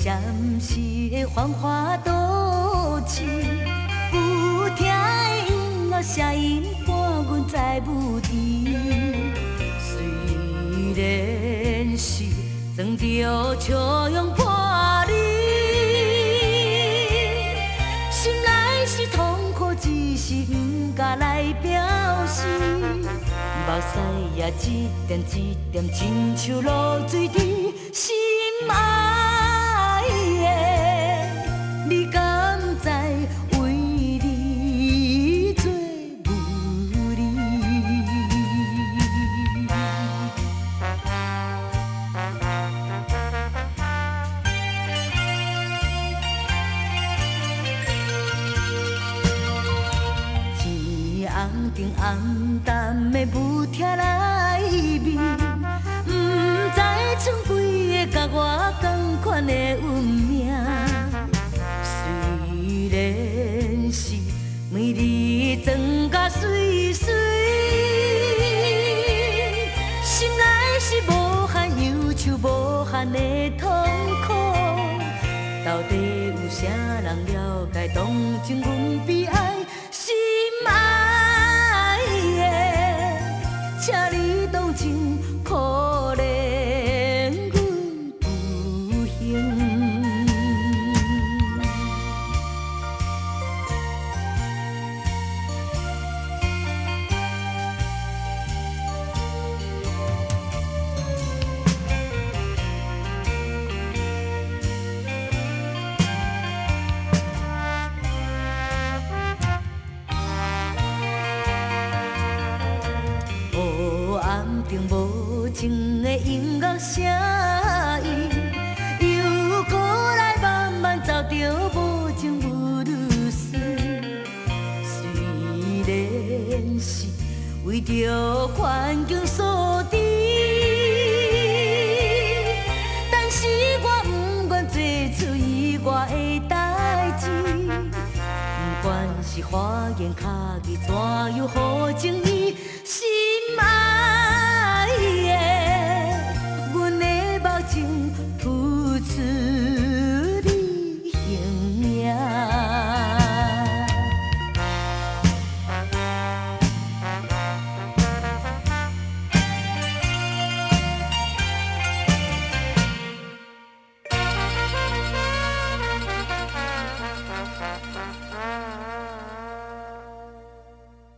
闪烁的繁华都市，不听的音乐声音伴阮在舞池。虽然是装着笑容破裂，心内是痛苦，只是不敢来表示。目屎也一点一点亲像露水在心爱的，你敢知为你做无力？天红顶红淡的舞厅内面，不知剩几个甲我同款的运命。虽然是每日装甲水水，心内是无限忧愁，无限的痛苦。到底有啥人了解当真阮悲哀心爱的？请你同情可怜阮不幸。黑暗中无情的音乐声音，又过来慢慢走着无情无律师。虽然是为着环境所致，但是我不愿做出意外的代志。不管是花言巧语，怎样好情意心爱。